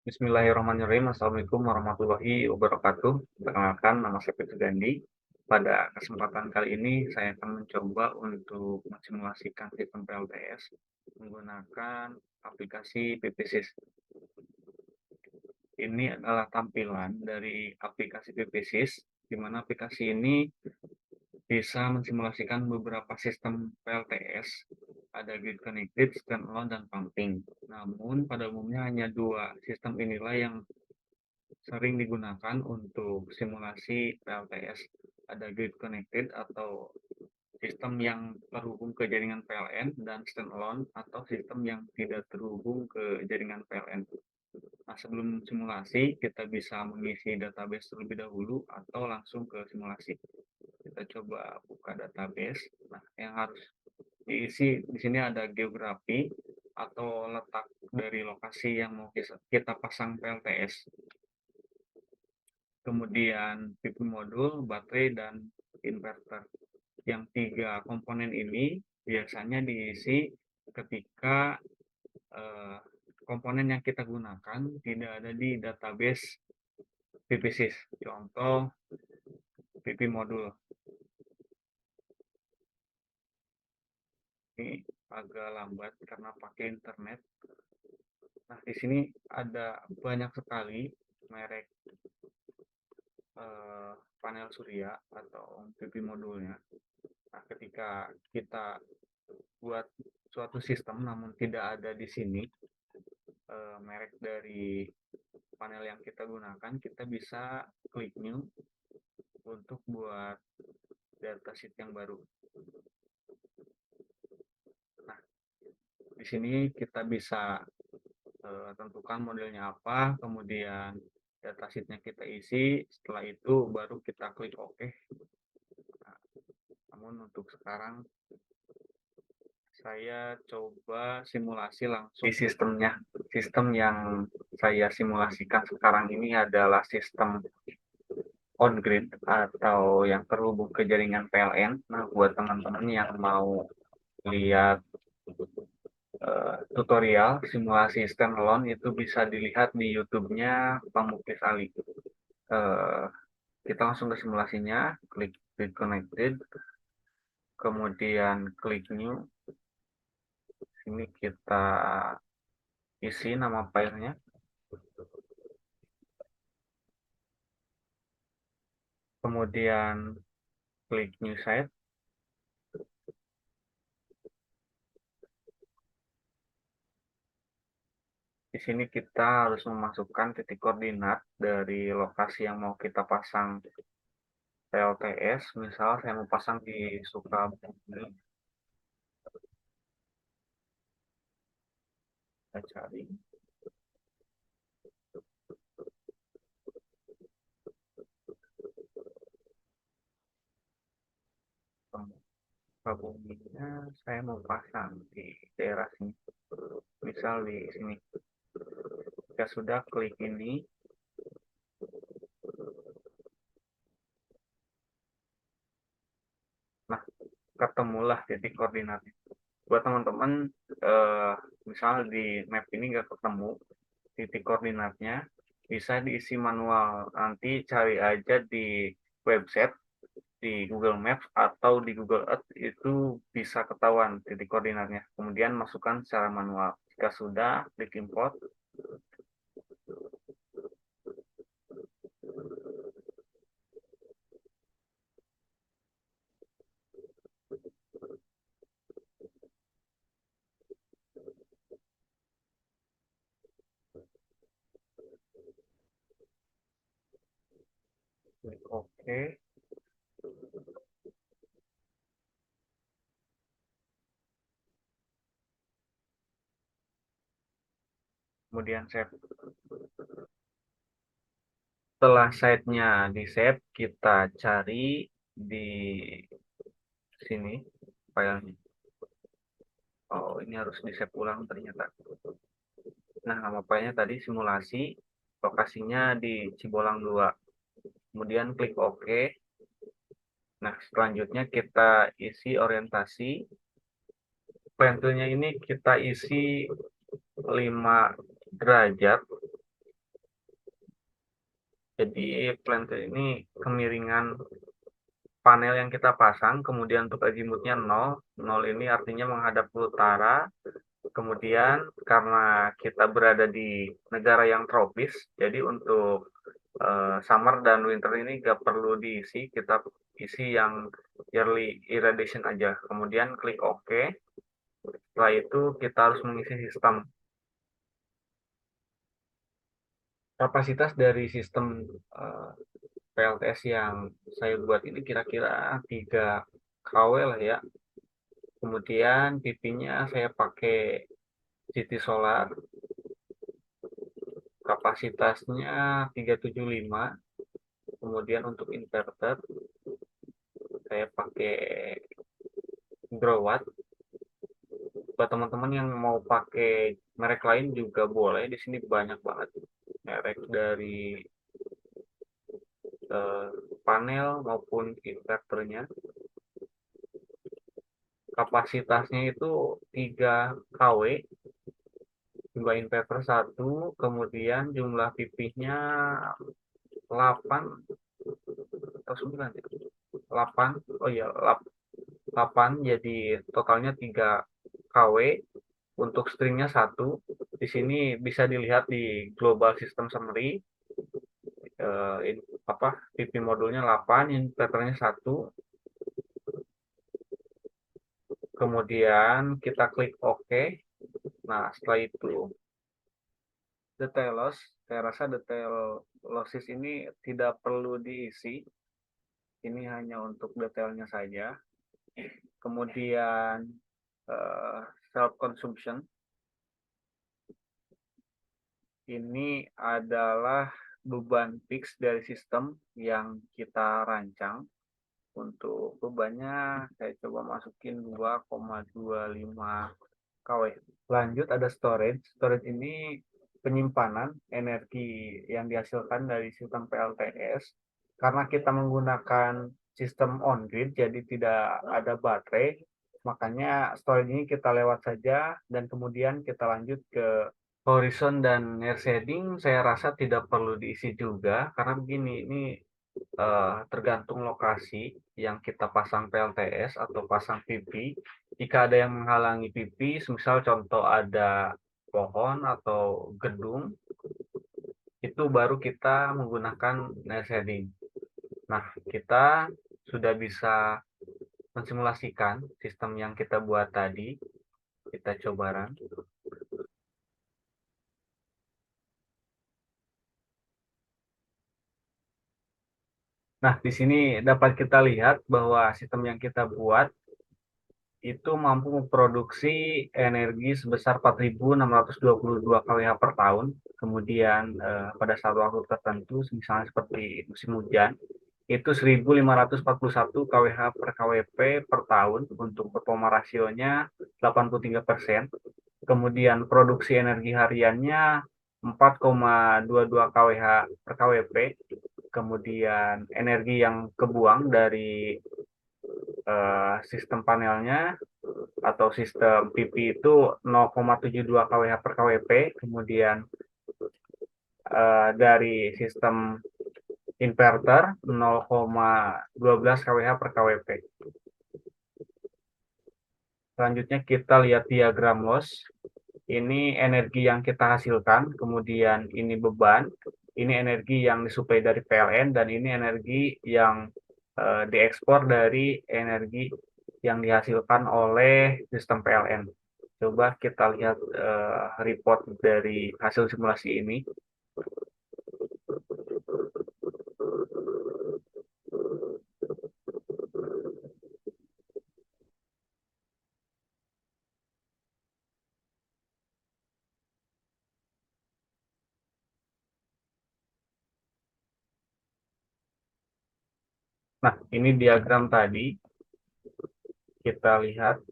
Bismillahirrahmanirrahim. Assalamualaikum warahmatullahi wabarakatuh. Perkenalkan, nama saya Fitri Gandhi. Pada kesempatan kali ini, saya akan mencoba untuk mensimulasikan sistem PLTS menggunakan aplikasi PPSys. Ini adalah tampilan dari aplikasi PPSys, di mana aplikasi ini bisa mensimulasikan beberapa sistem PLTS, ada grid connected, standalone, dan pumping. Namun, pada umumnya hanya dua sistem inilah yang sering digunakan untuk simulasi PLTS. Ada grid connected atau sistem yang terhubung ke jaringan PLN dan standalone atau sistem yang tidak terhubung ke jaringan PLN. Nah, sebelum simulasi, kita bisa mengisi database terlebih dahulu atau langsung ke simulasi. Kita coba buka database. Nah, yang harus diisi di sini ada geografi atau letak dari lokasi yang mau kita pasang PLTS. Kemudian PP modul, baterai, dan inverter. Yang tiga komponen ini biasanya diisi ketika komponen yang kita gunakan tidak ada di database PPSys. Contoh PP modul. Ini agak lambat karena pakai internet. Nah, di sini ada banyak sekali merek panel surya atau PP modulnya. Nah, ketika kita buat suatu sistem namun tidak ada di sini merek dari panel yang kita gunakan, kita bisa klik new untuk buat datasheet yang baru. Nah, di sini kita bisa tentukan modelnya apa, kemudian datasheetnya kita isi, setelah itu baru kita klik OK. Nah, namun untuk sekarang saya coba simulasi langsung di sistemnya. Sistem yang saya simulasikan sekarang ini adalah sistem on grid atau yang terhubung ke jaringan PLN. Nah, buat teman-teman yang mau lihat tutorial simulasi standalone itu bisa dilihat di YouTube-nya Pamuklis Ali. Kita langsung ke simulasinya, klik grid connected, kemudian klik new. Ini kita isi nama filenya. Kemudian klik new site. Di sini kita harus memasukkan titik koordinat dari lokasi yang mau kita pasang PLTS. Misal saya mau pasang di Sukabumi. Kita cari. Sukabuminya saya mau pasang di daerah sini. Misal di sini. Jika sudah, klik ini. Nah, ketemulah titik koordinatnya. Buat teman-teman, misal di map ini nggak ketemu titik koordinatnya, bisa diisi manual. Nanti cari aja di website, di Google Maps atau di Google Earth, itu bisa ketahuan titik koordinatnya. Kemudian masukkan secara manual. Jika sudah, klik import. Klik OK. Kemudian save. Setelah site-nya di-save, kita cari di sini filenya. Oh, ini harus di-save ulang ternyata. Nah, nama filenya tadi simulasi, lokasinya di Cibolang 2. Kemudian klik OK. Nah, selanjutnya kita isi orientasi. Pentilnya ini kita isi 5 derajat. Jadi plante ini kemiringan panel yang kita pasang, kemudian untuk azimutnya 0. 0 ini artinya menghadap ke utara. Kemudian karena kita berada di negara yang tropis, jadi untuk summer dan winter ini nggak perlu diisi, kita isi yang yearly irradiation aja. Kemudian klik OK. Setelah itu kita harus mengisi sistem. Kapasitas dari sistem PLTS yang saya buat ini kira-kira 3 kW lah ya. Kemudian pipinya saya pakai CT Solar, kapasitasnya 375. Kemudian untuk inverter saya pakai Growatt. Buat teman-teman yang mau pakai merek lain juga boleh, di sini banyak banget merek dari panel maupun inverternya. Kapasitasnya itu 3 kW, jumlah inverter 1, kemudian jumlah pipihnya 8 atau 9 ya? 8, oh iya 8, jadi totalnya 3 kW. Untuk stringnya 1, di sini bisa dilihat di global system summary, PP modulnya 8, inverternya 1. Kemudian kita klik OK. Nah, setelah itu detail loss, saya rasa detail losses ini tidak perlu diisi. Ini hanya untuk detailnya saja. Kemudian self consumption. Ini adalah beban fix dari sistem yang kita rancang. Untuk bebannya saya coba masukin 2,25 kW. Lanjut ada storage. Storage ini penyimpanan energi yang dihasilkan dari sistem PLTS. Karena kita menggunakan sistem on-grid, jadi tidak ada baterai, makanya storage ini kita lewat saja, dan kemudian kita lanjut ke horizon dan near shading. Saya rasa tidak perlu diisi juga, karena begini, ini tergantung lokasi yang kita pasang PLTS atau pasang PP. Jika ada yang menghalangi PP, misal contoh ada pohon atau gedung, itu baru kita menggunakan night shading. Nah, kita sudah bisa mensimulasikan sistem yang kita buat tadi. Kita coba run. Nah, di sini dapat kita lihat bahwa sistem yang kita buat itu mampu memproduksi energi sebesar 4.622 kWh per tahun. Kemudian pada saat waktu tertentu, misalnya seperti musim hujan, itu 1.541 kWh per KWP per tahun. Untuk performa rasionya 83%. Kemudian produksi energi hariannya 4,22 kWh per KWP. Kemudian energi yang kebuang dari sistem panelnya atau sistem PP itu 0,72 kWh per KWP. Kemudian dari sistem inverter 0,12 kWh per KWP. Selanjutnya kita lihat diagram loss. Ini energi yang kita hasilkan, kemudian ini beban, ini energi yang disuplai dari PLN, dan ini energi yang diekspor dari energi yang dihasilkan oleh sistem PLN. Coba kita lihat report dari hasil simulasi ini. Nah, ini diagram tadi. Kita lihat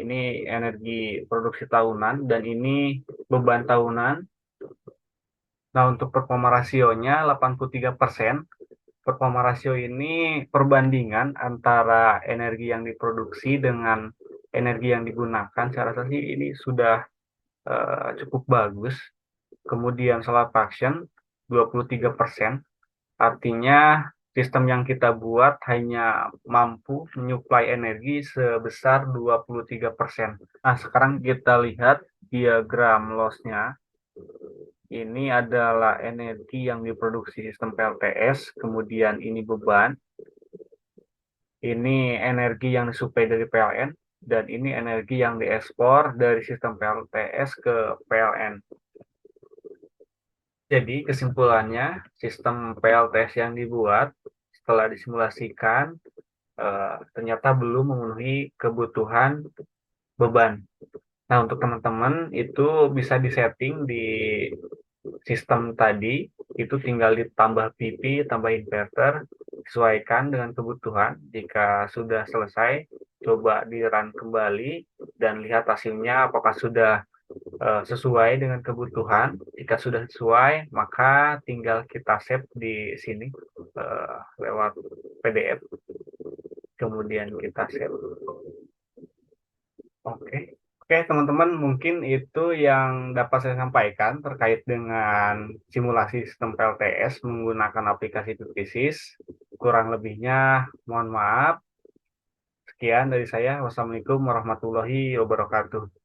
ini energi produksi tahunan dan ini beban tahunan. Nah, untuk performa rasionya 83%. Performa rasio ini perbandingan antara energi yang diproduksi dengan energi yang digunakan. Saya rasa sih ini sudah cukup bagus. Kemudian solar fraction 23%. Artinya sistem yang kita buat hanya mampu menyuplai energi sebesar 23%. Nah, sekarang kita lihat diagram loss-nya. Ini adalah energi yang diproduksi sistem PLTS, kemudian ini beban, ini energi yang disuplai dari PLN, dan ini energi yang diekspor dari sistem PLTS ke PLN. Jadi kesimpulannya, sistem PLTS yang dibuat setelah disimulasikan ternyata belum memenuhi kebutuhan beban. Nah, untuk teman-teman itu bisa disetting di sistem tadi, itu tinggal ditambah PP, tambah inverter, sesuaikan dengan kebutuhan. Jika sudah selesai, coba di-run kembali dan lihat hasilnya apakah sudah sesuai dengan kebutuhan. Jika sudah sesuai, maka tinggal kita save di sini lewat PDF, kemudian kita save. Oke. Oke, teman-teman, mungkin itu yang dapat saya sampaikan terkait dengan simulasi sistem PLTS menggunakan aplikasi Pipisis. Kurang lebihnya, mohon maaf. Sekian dari saya. Wassalamualaikum warahmatullahi wabarakatuh.